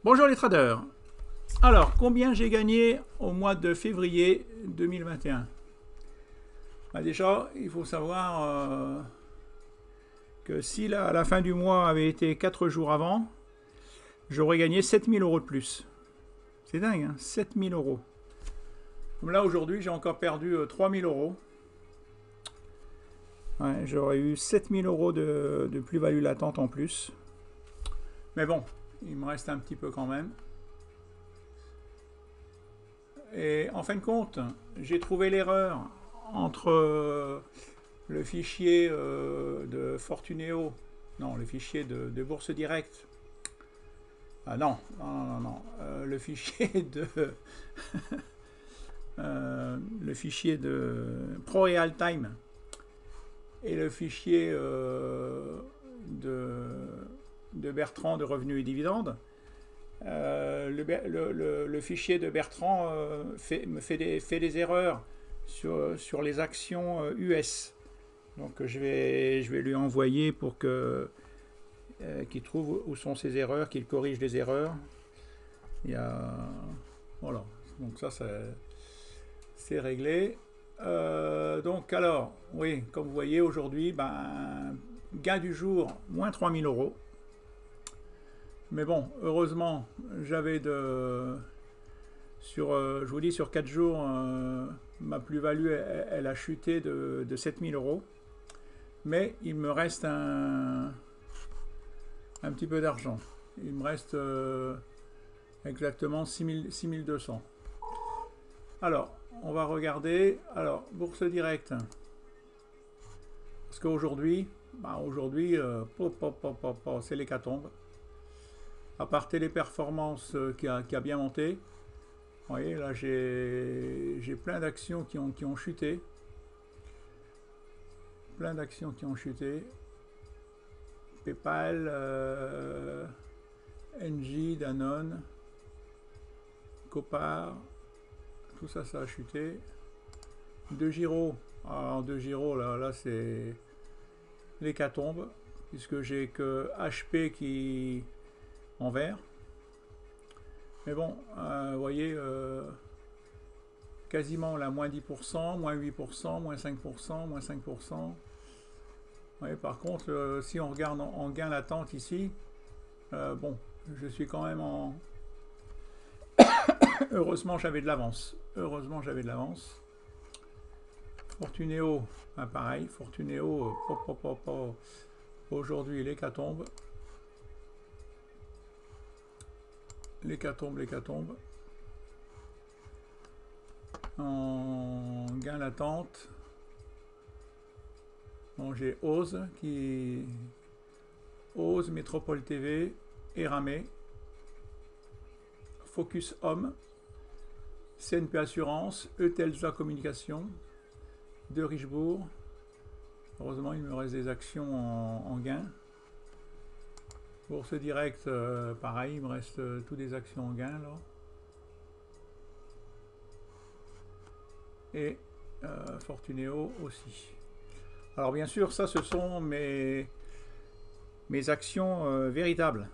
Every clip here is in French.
Bonjour les traders. Alors, combien j'ai gagné au mois de février 2021? Bah déjà, il faut savoir que si la fin du mois avait été 4 jours avant, j'aurais gagné 7000 euros de plus. C'est dingue, hein, 7000 euros. Comme là, aujourd'hui, j'ai encore perdu 3000 euros. Ouais, j'aurais eu 7000 euros de plus-value latente en plus. Mais bon, il me reste un petit peu quand même. Et en fin de compte, j'ai trouvé l'erreur entre le fichier de Fortuneo, non, le fichier de Bourse Direct. Ah non, non, non, non, le fichier de le fichier de ProReal Time et le fichier de Bertrand de revenus et dividendes. Le fichier de Bertrand fait des erreurs sur les actions US. Donc je vais lui envoyer pour qu'il trouve où sont ses erreurs, qu'il corrige les erreurs. Il y a, voilà. Donc ça c'est réglé. Donc alors, oui, comme vous voyez aujourd'hui, ben, gain du jour, moins 3000 euros. Mais bon, heureusement, j'avais je vous dis, sur 4 jours, ma plus-value, elle a chuté de 7000 euros. Mais il me reste un petit peu d'argent. Il me reste exactement 6200. Alors, on va regarder. Alors, Bourse Directe. Parce qu'aujourd'hui, c'est l'hécatombe. À part Téléperformance qui a bien monté. Vous voyez, là j'ai plein d'actions qui ont chuté. Plein d'actions qui ont chuté. PayPal, Engie, Danone, Copar, tout ça, ça a chuté. De Giro, alors de Giro, là c'est l'hécatombe, puisque j'ai que HP qui en vert. Mais bon, vous voyez, quasiment là, moins 10%, moins 8%, moins 5%, moins 5%. Ouais, par contre, si on regarde en gain latente ici, bon, je suis quand même en... Heureusement, j'avais de l'avance. Heureusement, j'avais de l'avance. Fortuneo, ben pareil. Fortuneo, aujourd'hui, l'hécatombe. L'hécatombe. En gain latente. Bon, j'ai Ose, Métropole TV, Eramé, Focus Home, CNP Assurance, Eutelsa Communication, De Richebourg. Heureusement, il me reste des actions en gain. Bourse Direct, pareil, il me reste toutes des actions en gain là. Et Fortuneo aussi. Alors bien sûr, ça ce sont mes actions véritables.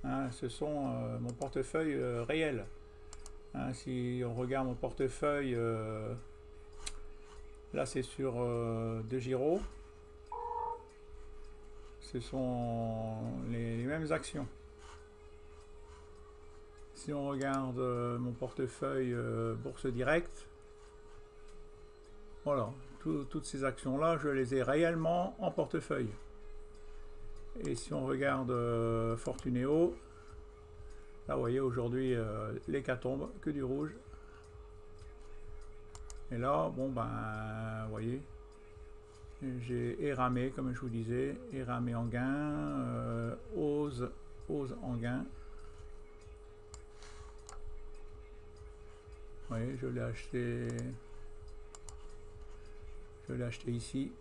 Hein, ce sont mon portefeuille réel. Hein, si on regarde mon portefeuille, là c'est sur De Giro. Ce sont les mêmes actions. Si on regarde mon portefeuille Bourse Direct, voilà, toutes ces actions-là, je les ai réellement en portefeuille. Et si on regarde Fortuneo, là vous voyez aujourd'hui l'hécatombe, que du rouge. Et là, bon ben, vous voyez, j'ai Eramé, comme je vous disais, Eramé en gain, Ose en gain. Vous voyez, je l'ai acheté ici.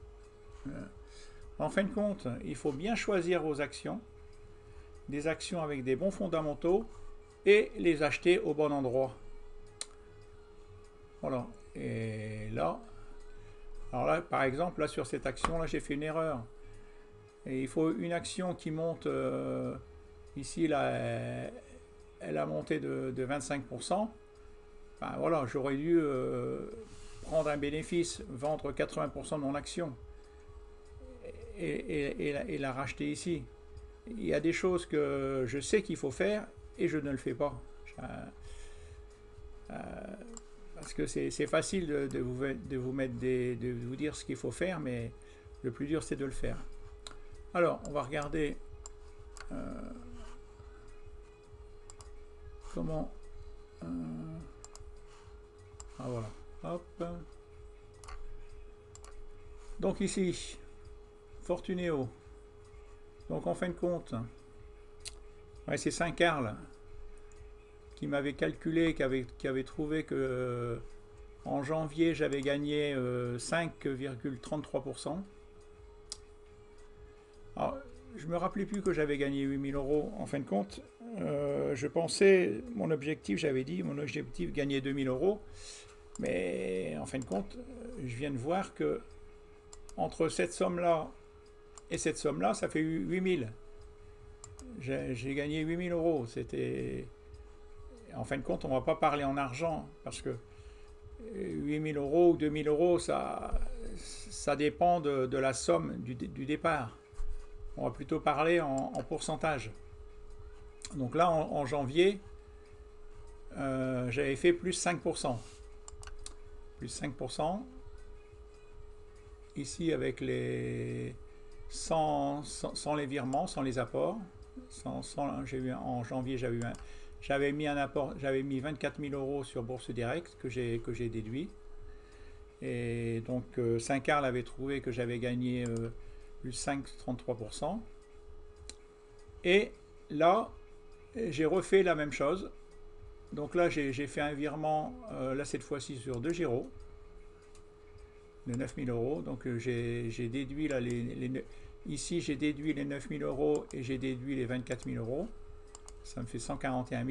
En fin de compte, il faut bien choisir vos actions, des actions avec des bons fondamentaux, et les acheter au bon endroit. Voilà. Et là, alors là, par exemple, là sur cette action, là, j'ai fait une erreur. Et il faut une action qui monte ici, là, elle a monté de 25%. Ben voilà, j'aurais dû prendre un bénéfice, vendre 80% de mon action et la racheter ici. Il y a des choses que je sais qu'il faut faire et je ne le fais pas. Parce que c'est facile de vous mettre de vous dire ce qu'il faut faire, mais le plus dur c'est de le faire. Alors, on va regarder comment. Ah voilà. Hop. Donc ici, Fortuneo. Donc en fin de compte, ouais, c'est Saint-Carl qui m'avait calculé, qui avait trouvé que en janvier j'avais gagné 5,33%. Alors, je me rappelais plus que j'avais gagné 8000 euros en fin de compte. Je pensais, mon objectif, j'avais dit, mon objectif gagner 2000 euros. Mais en fin de compte, je viens de voir que entre cette somme-là et cette somme-là, ça fait 8000. J'ai gagné 8000 euros. C'était. En fin de compte, on ne va pas parler en argent parce que 8000 euros ou 2000 euros, ça dépend de la somme du départ. On va plutôt parler en pourcentage. Donc là, en janvier, j'avais fait plus 5%. Plus 5%. Ici, avec les sans les virements, sans les apports. En janvier, j'avais mis un apport, j'avais mis 24 000 euros sur Bourse Direct que j'ai déduit. Et donc, Saint-Carl avait trouvé que j'avais gagné plus 5,33%. Et là, j'ai refait la même chose. Donc là, j'ai fait un virement, là cette fois-ci sur 2 giros, de 9000 euros. Donc j'ai déduit là ici, j'ai déduit les 9000 euros et j'ai déduit les 24 000 euros. Ça me fait 141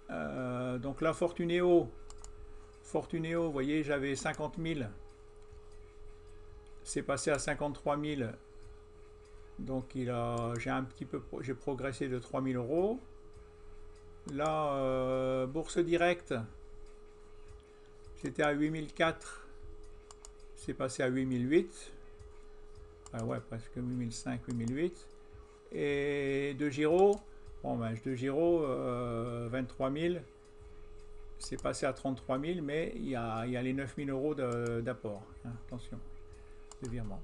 000. Donc là, Fortuneo, vous voyez, j'avais 50 000. C'est passé à 53 000. Donc j'ai progressé de 3 000 euros. Là, Bourse Directe, j'étais à 8004, c'est passé à 8008. Ah ouais, presque 8005, 8008. Et de Giro, bon ben, de Giro, 23 000, c'est passé à 33 000, mais il y a les 9000 euros d'apport. Hein, attention, de virement.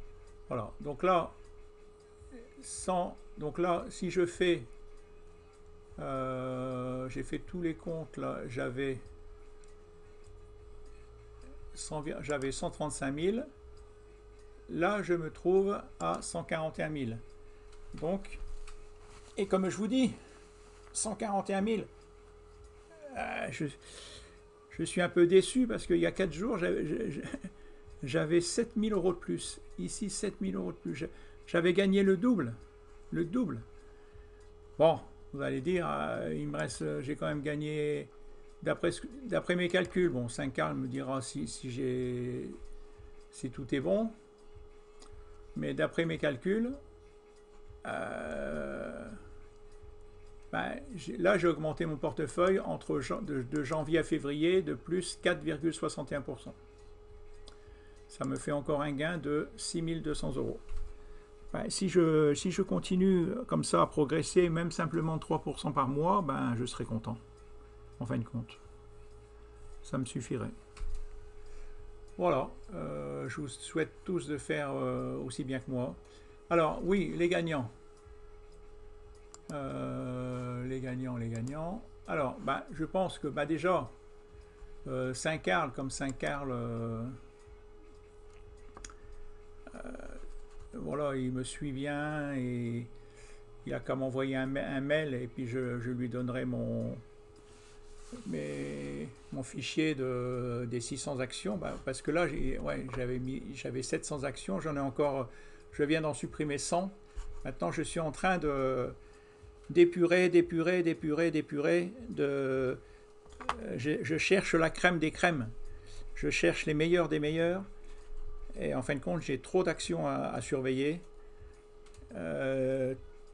Voilà, donc là, si je fais, j'ai fait tous les comptes là, j'avais 135 000. Là, je me trouve à 141 000. Donc, et comme je vous dis, 141 000, je suis un peu déçu parce qu'il y a 4 jours, j'avais 7 000 euros de plus. Ici, 7 000 euros de plus. J'avais gagné le double. Le double. Bon, vous allez dire, il me reste, j'ai quand même gagné, d'après mes calculs, bon, Saint-Carl me dira si tout est bon. Mais d'après mes calculs, là j'ai augmenté mon portefeuille de janvier à février de plus 4,61%. Ça me fait encore un gain de 6 200 euros. Si je continue comme ça à progresser, même simplement 3% par mois, je serai content, en fin de compte. Ça me suffirait. Voilà, je vous souhaite tous de faire aussi bien que moi. Alors, oui, les gagnants. Les gagnants. Alors, je pense que déjà, Saint-Carl, comme Saint-Carl, voilà, il me suit bien et il a qu'à m'envoyer un mail et puis je lui donnerai mon fichier des 600 actions, parce que là j'avais 700 actions, j'en ai encore, je viens d'en supprimer 100. Maintenant je suis en train d'épurer, je cherche la crème des crèmes, je cherche les meilleurs des meilleurs, et en fin de compte j'ai trop d'actions à surveiller.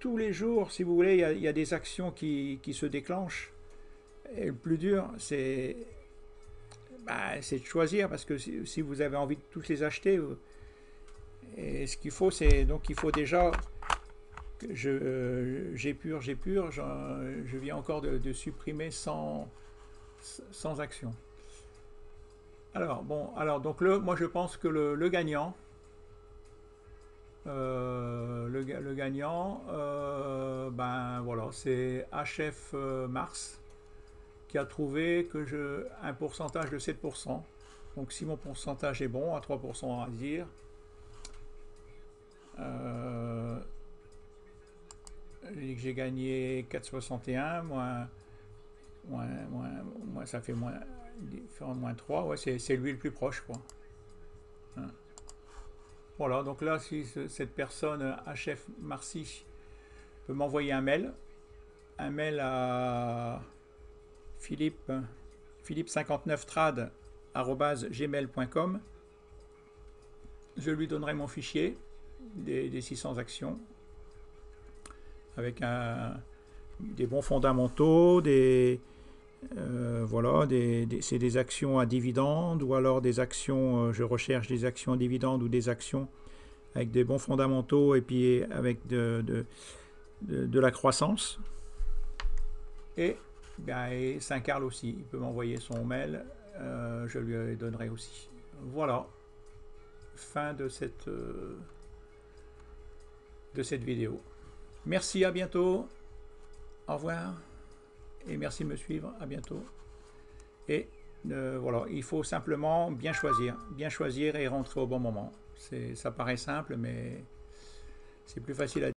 tous les jours, si vous voulez, il y a des actions qui se déclenchent. Et le plus dur, c'est de choisir, parce que si vous avez envie de tous les acheter, et ce qu'il faut, c'est donc il faut déjà que j'épure, je viens encore de supprimer 100 actions. Alors bon, donc moi je pense que le gagnant, le gagnant, ben voilà, c'est HF Mars, qui a trouvé que un pourcentage de 7%. Donc si mon pourcentage est bon, à 3% à dire, j'ai gagné 4,61, ça fait moins 3, ouais, c'est lui le plus proche, quoi. Hein. Voilà, donc là, si cette personne, HF Marcy, peut m'envoyer un mail à philippe59trad@gmail.com. Je lui donnerai mon fichier des 600 actions avec des bons fondamentaux, voilà, c'est des actions à dividendes, ou alors des actions, je recherche des actions à dividendes ou des actions avec des bons fondamentaux et puis avec de la croissance. Et Saint-Carl aussi, il peut m'envoyer son mail, je lui donnerai aussi. Voilà, fin de cette vidéo. Merci, à bientôt, au revoir, et merci de me suivre, à bientôt. Et voilà, il faut simplement bien choisir et rentrer au bon moment. Ça paraît simple, mais c'est plus facile à dire.